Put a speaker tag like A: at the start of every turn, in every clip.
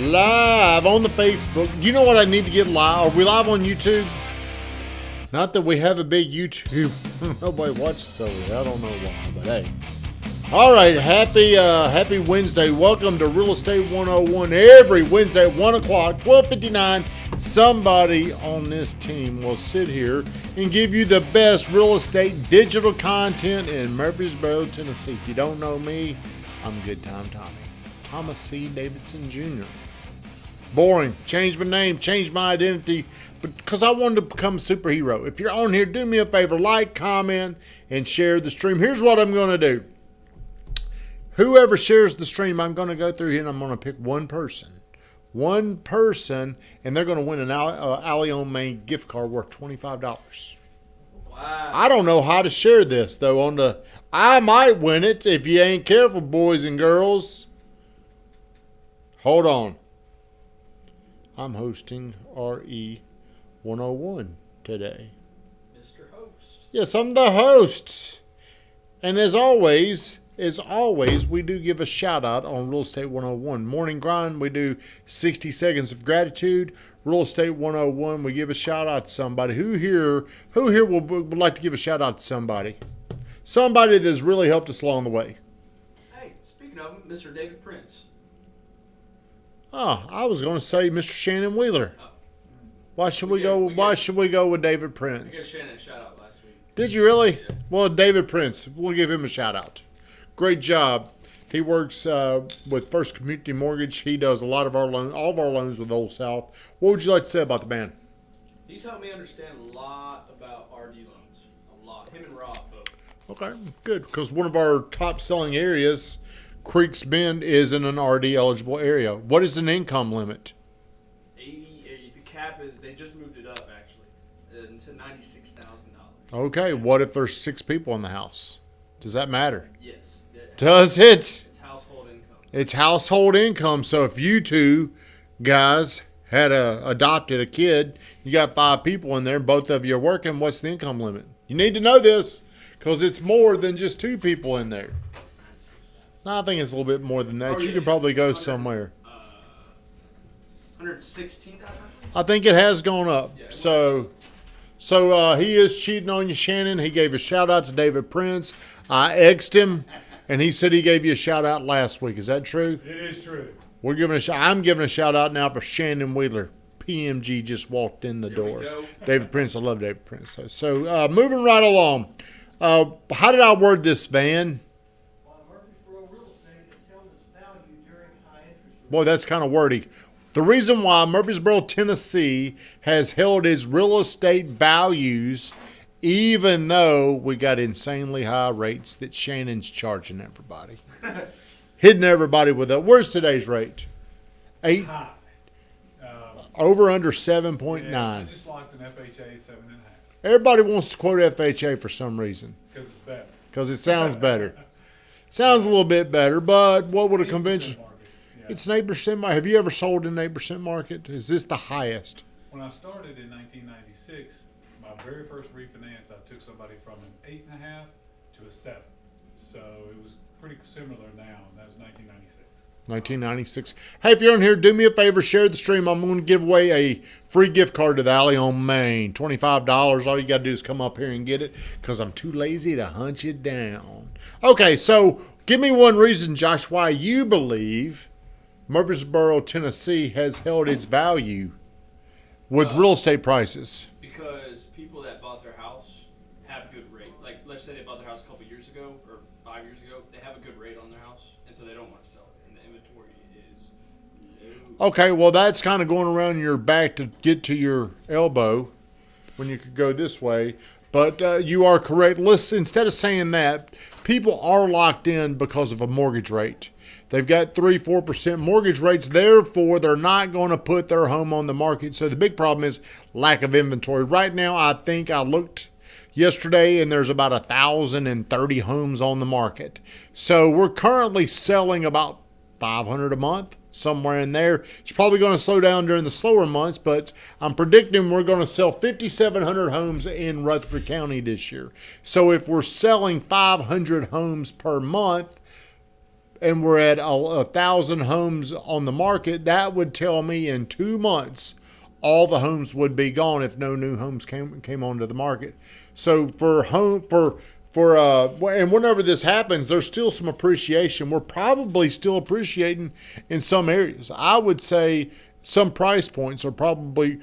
A: Live on the Facebook. You know what I need to get live? Are we live on YouTube? Not that we have a big YouTube. Nobody watches over there. I don't know why, but hey. All right, happy Wednesday. Welcome to Real Estate 101. Every Wednesday at 1 o'clock, 12:59, somebody on this team will sit here and give you the best real estate digital content in Murfreesboro, Tennessee. If you don't know me, I'm GoodTimeTommy. Thomas C. Davidson Jr. Boring. Changed my name, changed my identity, because I wanted to become a superhero. If you're on here, do me a favor, like, comment, and share the stream. Here's what I'm going to do. Whoever shares the stream, I'm going to go through here and I'm going to pick one person, and they're going to win an Alley on Main gift card worth $25.
B: Wow.
A: I don't know how to share this, though. I might win it if you ain't careful, boys and girls. Hold on. I'm hosting RE 101 today.
B: Mr. Host.
A: Yes, I'm the host. And as always, we do give a shout out on Real Estate 101. Morning Grind, we do 60 seconds of gratitude. Real Estate 101, we give a shout out to somebody. Who here would like to give a shout out to somebody? Somebody that's really helped us along the way.
B: Hey, speaking of him, Mr. David Prince.
A: Oh, I was going to say Mr. Shannon Wheeler.
B: Oh.
A: Why should we go with David
B: I
A: Prince?
B: gave Shannon a shout out last week.
A: Did you really?
B: Yeah.
A: Well, David Prince, we'll give him a shout out. Great job. He works with First Community Mortgage. He does a lot of all of our loans with Old South. What would you like to say about the man?
B: He's helped me understand a lot about RD loans. A lot. Him and Rob both.
A: Okay, good. Because one of our top selling areas, Creeks Bend, is in an RD eligible area. What is an income limit?
B: 80. The cap is, they just moved it up actually to $96,000.
A: Okay, what if there's 6 people in the house? Does that matter?
B: Yes.
A: Does it?
B: It's household income.
A: It's household income. So if you two guys had adopted a kid, you got 5 people in there, and both of you are working, what's the income limit? You need to know this because it's more than just 2 people in there. No, I think it's a little bit more than that. You could probably go somewhere.
B: 116,000.
A: I think it has gone up.
B: Yeah,
A: So he is cheating on you, Shannon. He gave a shout out to David Prince. I X'd him, and he said he gave you a shout out last week. Is that true?
C: It is true.
A: I'm giving a shout out now for Shannon Wheeler. PMG just walked in the
B: There we
A: door.
B: go.
A: David Prince, I love David Prince. So moving right along. How did I word this, Van?
D: Murfreesboro real estate has held its value during high interest rates.
A: Boy, that's kind of wordy. The reason why Murfreesboro, Tennessee has held its real estate values, even though we got insanely high rates that Shannon's charging everybody. Hitting everybody with that. Where's today's rate? 8?
C: High.
A: Over under 7.9.
C: Yeah, I just locked an FHA 7.5
A: Everybody wants to quote FHA for some reason.
C: because it's better.
A: Because it sounds better. Sounds a little bit better, but what would a
C: 8%
A: convention...
C: market. Yeah.
A: It's an 8% market. Have you ever sold in an 8% market? Is this the highest?
C: When I started in 1996, my very first refinance, I took somebody from an 8.5 to a 7. So it was pretty similar now. And that was 1996.
A: 1996. Hey, if you're on here, do me a favor, share the stream. I'm going to give away a free gift card to the Alley on Main. $25. All you got to do is come up here and get it because I'm too lazy to hunt you down. Okay, so give me one reason, Josh, why you believe Murfreesboro, Tennessee has held its value with real estate prices.
B: Because people that bought their house have good rate. Like, let's say they bought their house a couple years ago or 5 years ago. They have a good rate on their house, and so they don't want to sell it. And the inventory is low.
A: Okay, well, that's kind of going around your back to get to your elbow when you could go this way. But you are correct. Listen, instead of saying that, people are locked in because of a mortgage rate. They've got 3-4% mortgage rates. Therefore, they're not going to put their home on the market. So the big problem is lack of inventory. Right now, I think I looked yesterday, and there's about 1,030 homes on the market. So we're currently selling about 500 a month, somewhere in there. It's probably going to slow down during the slower months, but I'm predicting we're going to sell 5,700 homes in Rutherford County this year. So if we're selling 500 homes per month, and we're at 1,000 homes on the market, that would tell me in 2 months all the homes would be gone if no new homes came onto the market. So and whenever this happens, there's still some appreciation. We're probably still appreciating in some areas. I would say some price points are probably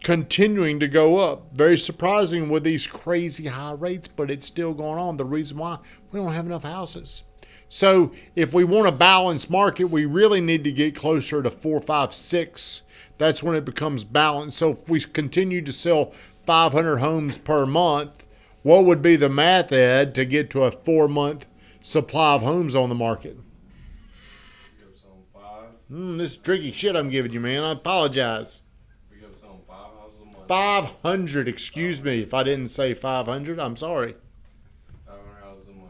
A: continuing to go up. Very surprising with these crazy high rates, but it's still going on. The reason why, we don't have enough houses. So if we want a balanced market, we really need to get closer to 4, 5, 6. That's when it becomes balanced. So if we continue to sell 500 homes per month, what would be the math, Ed, to get to a 4-month supply of homes on the market?
E: We go selling 5.
A: This is tricky shit I'm giving you, man. I apologize.
E: We go selling 5 houses a month.
A: 500, excuse me if I didn't say 500. I'm sorry.
E: 500 houses a month.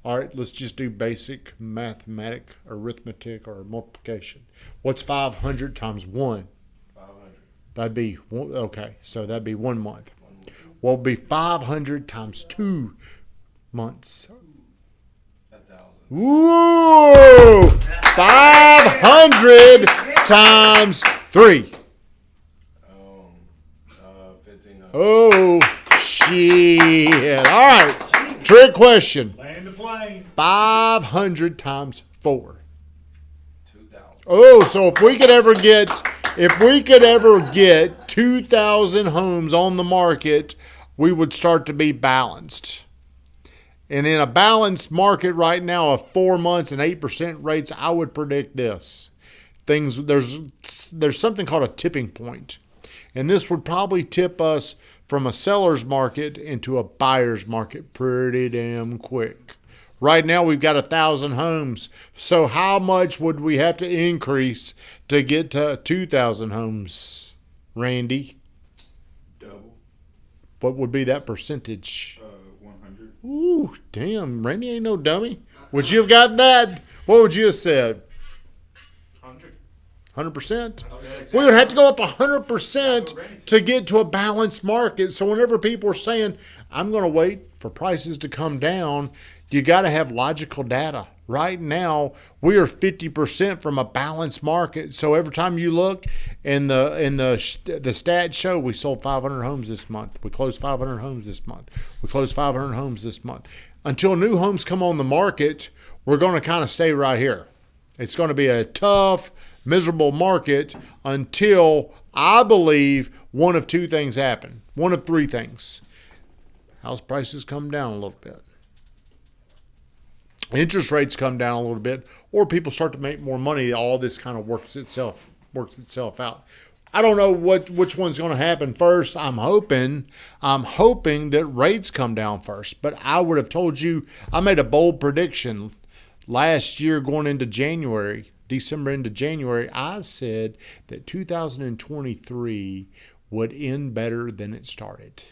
A: All right, let's just do basic arithmetic or multiplication. What's 500 times 1?
E: 500.
A: That'd be, okay, so that'd be 1 month.
E: 1 month.
A: What would be 500 times 2 months?
E: 1,000.
A: Ooh! 500 times 3.
E: 1,500.
A: Oh, shit. All right, trick question.
C: Land the plane.
A: 500 times 4.
E: 2,000.
A: Oh, so if we could ever get 2,000 homes on the market, we would start to be balanced. And in a balanced market right now of 4 months and 8% rates, I would predict this. There's something called a tipping point. And this would probably tip us from a seller's market into a buyer's market pretty damn quick. Right now we've got 1,000 homes. So how much would we have to increase to get to 2,000 homes, Randy?
F: Double.
A: What would be that percentage?
F: 100.
A: Ooh, damn, Randy ain't no dummy. Would you have gotten that? What would you have said? 100%? We would have to go up 100% to get to a balanced market. So whenever people are saying, I'm going to wait for prices to come down, you got to have logical data. Right now, we are 50% from a balanced market. So every time you look in the stats show, we sold 500 homes this month. We closed 500 homes this month. We closed 500 homes this month. Until new homes come on the market, we're going to kind of stay right here. It's going to be a tough, miserable market until I believe one of 2 things happen. One of 3 things. House prices come down a little bit. Interest rates come down a little bit, or people start to make more money. All this kind of works itself out. I don't know which one's going to happen first. I'm hoping that rates come down first. But I would have told you, I made a bold prediction last year going into January, December into January. I said that 2023 would end better than it started,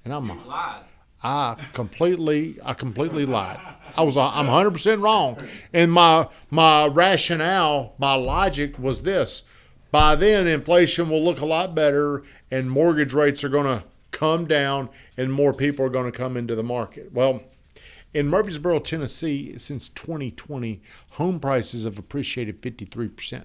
A: and
B: You lied.
A: I completely lied. I'm 100% wrong. And my rationale, my logic was this. By then, inflation will look a lot better and mortgage rates are going to come down and more people are going to come into the market. Well, in Murfreesboro, Tennessee, since 2020, home prices have appreciated 53%.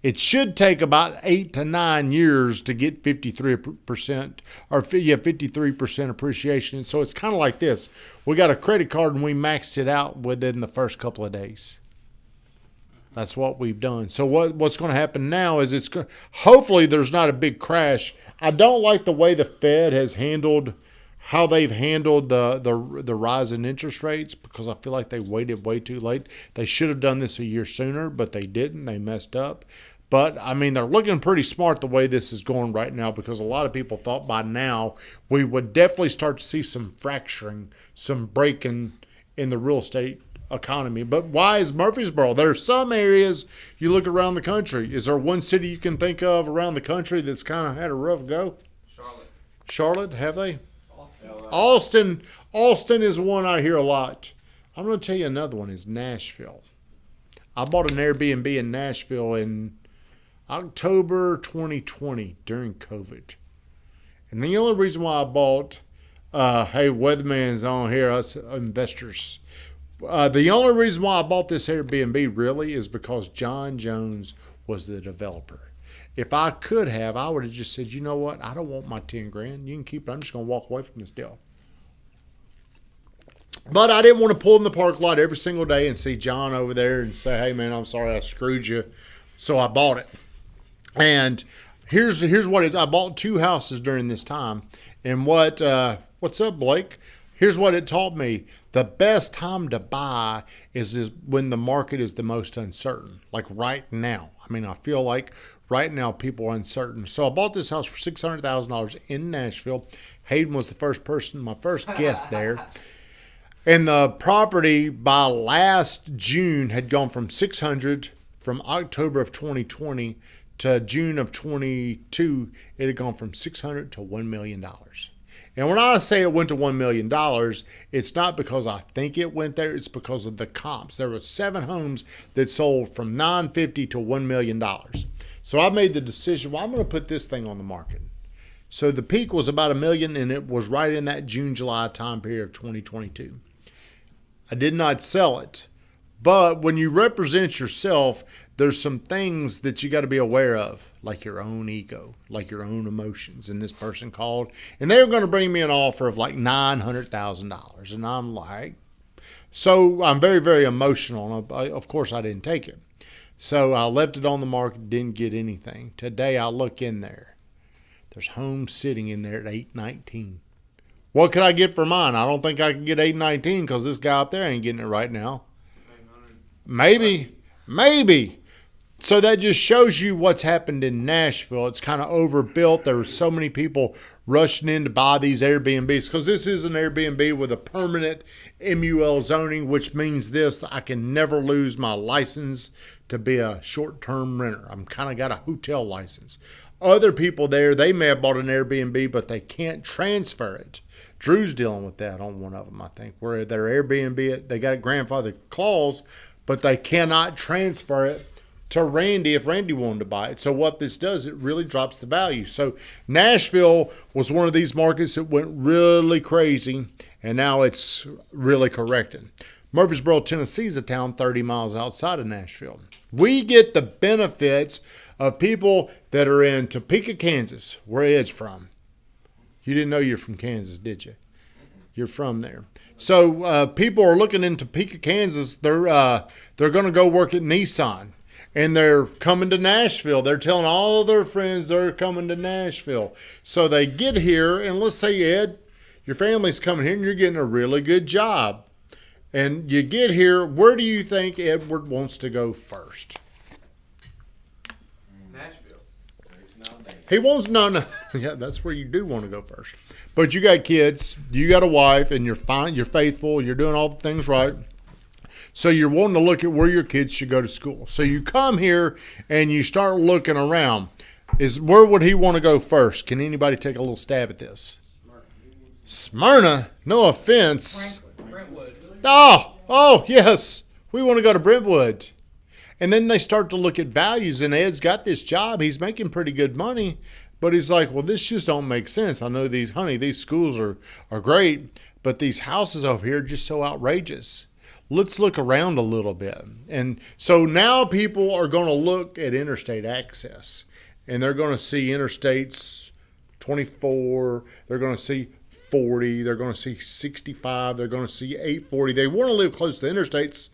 A: It should take about 8 to 9 years to get 53% or 53% appreciation. So it's kind of like this. We got a credit card and we maxed it out within the first couple of days. That's what we've done. So what's going to happen now is hopefully there's not a big crash. I don't like the way the Fed has handled how they've handled the rise in interest rates, because I feel like they waited way too late. They should have done this a year sooner, but they didn't. They messed up. But, I mean, they're looking pretty smart the way this is going right now, because a lot of people thought by now we would definitely start to see some fracturing, some breaking in the real estate economy. But why is Murfreesboro? There are some areas you look around the country. Is there one city you can think of around the country that's kind of had a rough go? Charlotte, have they? Austin is one I hear a lot. I'm going to tell you another one is Nashville. I bought an Airbnb in Nashville in October 2020 during COVID. And the only reason why I bought Hey, weatherman's on here, us investors. The only reason why I bought this Airbnb really is because John Jones was the developer. If I could have, I would have just said, you know what? I don't want my 10 grand. You can keep it. I'm just going to walk away from this deal. But I didn't want to pull in the parking lot every single day and see John over there and say, hey, man, I'm sorry I screwed you. So I bought it. And here's what I bought 2 houses during this time. And what's up, Blake? Here's what it taught me. The best time to buy is when the market is the most uncertain, like right now. I mean, I feel like right now people are uncertain. So I bought this house for $600,000 in Nashville. Hayden was the first person, my first guest there. And the property by last June had gone from 600 from October of 2020 to June of 22. It had gone from 600 to $1 million. And when I say it went to $1 million, it's not because I think it went there. It's because of the comps. There were 7 homes that sold from $950 to $1 million. So I made the decision, well, I'm going to put this thing on the market. So the peak was about $1 million, and it was right in that June, July time period of 2022. I did not sell it. But when you represent yourself, there's some things that you got to be aware of, like your own ego, like your own emotions. And this person called, and they were going to bring me an offer of like $900,000. And I'm like, so I'm very, very emotional. And of course, I didn't take it. So I left it on the market, didn't get anything. Today, I look in there. There's homes sitting in there at $819. What could I get for mine? I don't think I can get $819 because this guy up there ain't getting it right now. Maybe. So that just shows you what's happened in Nashville. It's kind of overbuilt. There were so many people rushing in to buy these Airbnbs because this is an Airbnb with a permanent MUL zoning, which means this: I can never lose my license to be a short-term renter. I'm kind of got a hotel license. Other people there, they may have bought an Airbnb, but they can't transfer it. Drew's dealing with that on one of them, I think, where their Airbnb, they got a grandfather clause, but they cannot transfer it to Randy if Randy wanted to buy it. So what this does, it really drops the value. So Nashville was one of these markets that went really crazy, and now it's really correcting. Murfreesboro, Tennessee is a town 30 miles outside of Nashville. We get the benefits of people that are in Topeka, Kansas, where Ed's from. You didn't know you're from Kansas, did you? You're from there. So people are looking in Topeka, Kansas. They're going to go work at Nissan, and they're coming to Nashville. They're telling all their friends they're coming to Nashville. So they get here, and let's say, Ed, your family's coming here, and you're getting a really good job. And you get here, where do you think Edward wants to go first?
B: Nashville.
A: He wants, no. Yeah, that's where you do want to go first. But you got kids, you got a wife, and you're fine, you're faithful, you're doing all the things right. So you're wanting to look at where your kids should go to school. So you come here and you start looking around. Where would he want to go first? Can anybody take a little stab at this? Smyrna? No offense.
B: Brentwood.
A: Oh, yes. We want to go to Brentwood. And then they start to look at values, and Ed's got this job. He's making pretty good money. But he's like, well, this just don't make sense. I know these schools are great, but these houses over here are just so outrageous. Let's look around a little bit. And so now people are going to look at interstate access, and they're going to see interstates 24. They're going to see 40. They're going to see 65. They're going to see 840. They want to live close to the interstates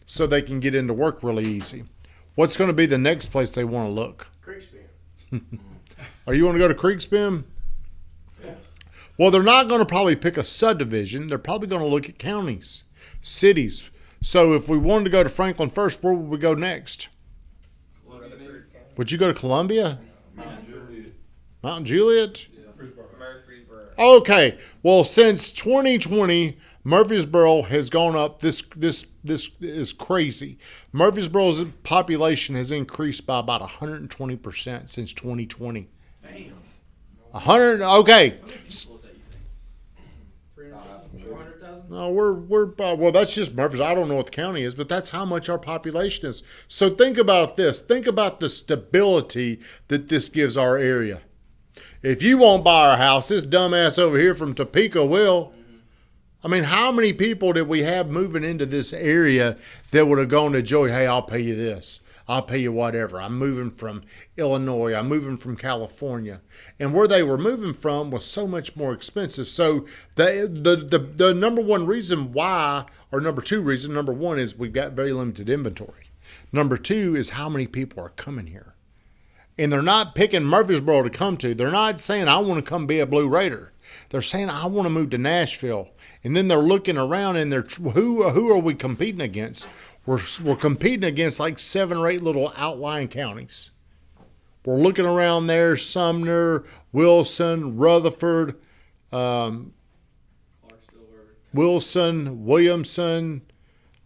A: so they can get into work really easy. What's going to be the next place they want to look?
D: Creekspin.
A: Are you want to go to Creekspin?
E: Yeah.
A: Well, they're not going to probably pick a subdivision. They're probably going to look at counties, cities. So if we wanted to go to Franklin first, where would we go next? Would you go to Columbia?
E: Mount Juliet.
A: Mount Juliet?
B: Murfreesboro.
A: Okay. Well, since 2020, Murfreesboro has gone up. This is crazy. Murfreesboro's population has increased by about 120% since 2020.
B: Damn.
A: 100. Okay.
B: How many people is that, you think? 400,000?
A: No, we're well. That's just Murfreesboro. I don't know what the county is, but that's how much our population is. So think about this. Think about the stability that this gives our area. If you won't buy our house, this dumbass over here from Topeka will. I mean, how many people did we have moving into this area that would have gone to Joey, hey, I'll pay you this. I'll pay you whatever. I'm moving from Illinois. I'm moving from California. And where they were moving from was so much more expensive. So the number one reason why, or number two reason, number one is we've got very limited inventory. Number two is how many people are coming here. And they're not picking Murfreesboro to come to. They're not saying, I want to come be a Blue Raider. They're saying, I want to move to Nashville. And then they're looking around and they're, who are we competing against? We're competing against like 7 or 8 little outlying counties. We're looking around there, Sumner, Wilson, Rutherford,
B: Clarksville,
A: Wilson, Williamson.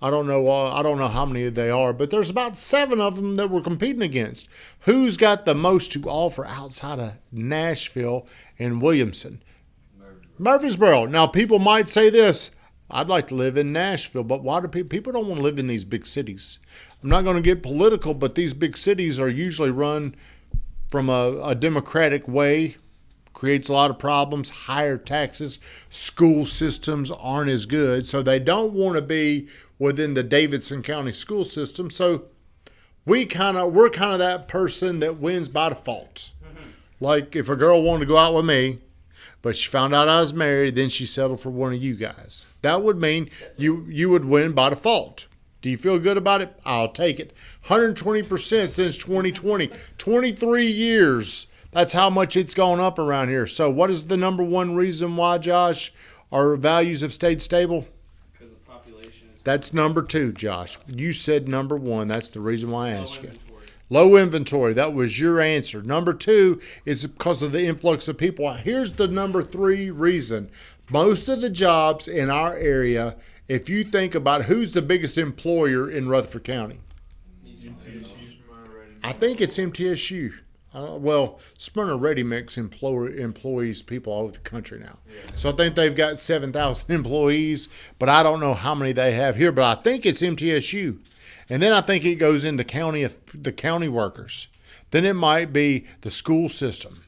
A: I don't know how many they are, but there's about 7 of them that we're competing against. Who's got the most to offer outside of Nashville and Williamson? Murfreesboro. Now, people might say this, I'd like to live in Nashville, but why do people don't want to live in these big cities? I'm not going to get political, but these big cities are usually run from a democratic way, creates a lot of problems, higher taxes, school systems aren't as good, so they don't want to be within the Davidson County school system. So we're kind of that person that wins by default. Like if a girl wanted to go out with me, but she found out I was married, then she settled for one of you guys. That would mean you would win by default. Do you feel good about it? I'll take it. 120% since 2020. 23 years. That's how much it's gone up around here. So what is the number one reason why, Josh, our values have stayed stable?
B: because the population is
A: That's number 2, Josh. You said number 1. That's the reason why I asked you.
B: inventory.
A: Low inventory. That was your answer. Number 2 is because of the influx of people. Here's the number 3 reason. Most of the jobs in our area, if you think about who's the biggest employer in Rutherford County, I think it's MTSU. Well, Smyrna Ready Mix employs people all over the country now. So I think they've got 7,000 employees, but I don't know how many they have here, but I think it's MTSU. And then I think it goes into the county workers. Then it might be the school system.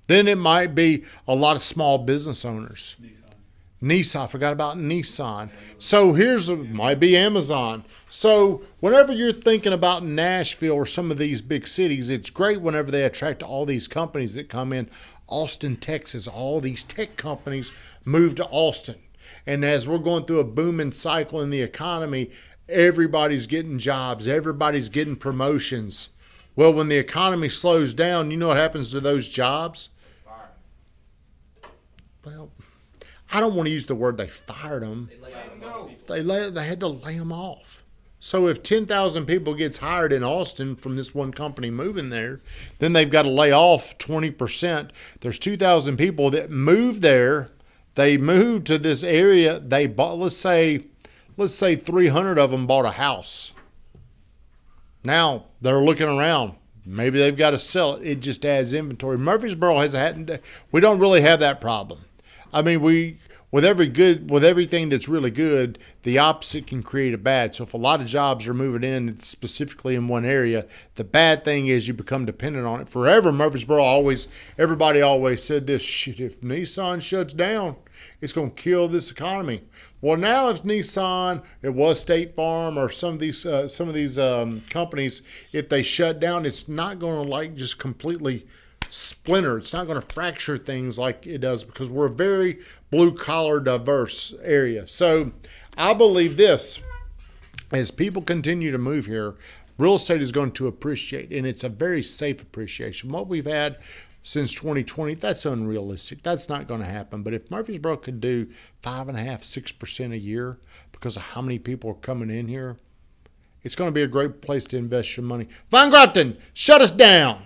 A: Then it might be a lot of small business owners. Nissan, I forgot about Nissan. So might be Amazon. So whenever you're thinking about Nashville or some of these big cities, it's great whenever they attract all these companies that come in. Austin, Texas, all these tech companies move to Austin. And as we're going through a booming cycle in the economy, everybody's getting jobs. Everybody's getting promotions. Well, when the economy slows down, you know what happens to those jobs? Well, I don't want to use the word they fired them. They had to lay them off. So if 10,000 people gets hired in Austin from this one company moving there, then they've got to lay off 20%. There's 2,000 people that moved there. They moved to this area. They bought, let's say 300 of them bought a house. Now they're looking around. Maybe they've got to sell it. It just adds inventory. Murfreesboro we don't really have that problem. I mean, with everything that's really good, the opposite can create a bad. So if a lot of jobs are moving in specifically in one area, the bad thing is you become dependent on it. Forever, everybody always said this, shit, if Nissan shuts down, it's going to kill this economy. Well, now if Nissan, it was State Farm or some of these companies, if they shut down, it's not going to just completely splinter. It's not going to fracture things like it does because we're a very blue-collar, diverse area. So I believe this, as people continue to move here, real estate is going to appreciate, and it's a very safe appreciation. What we've had since 2020, that's unrealistic. That's not going to happen. But if Murfreesboro could do 5.5%, 6% a year because of how many people are coming in here, it's going to be a great place to invest your money. Von Grafton, shut us down.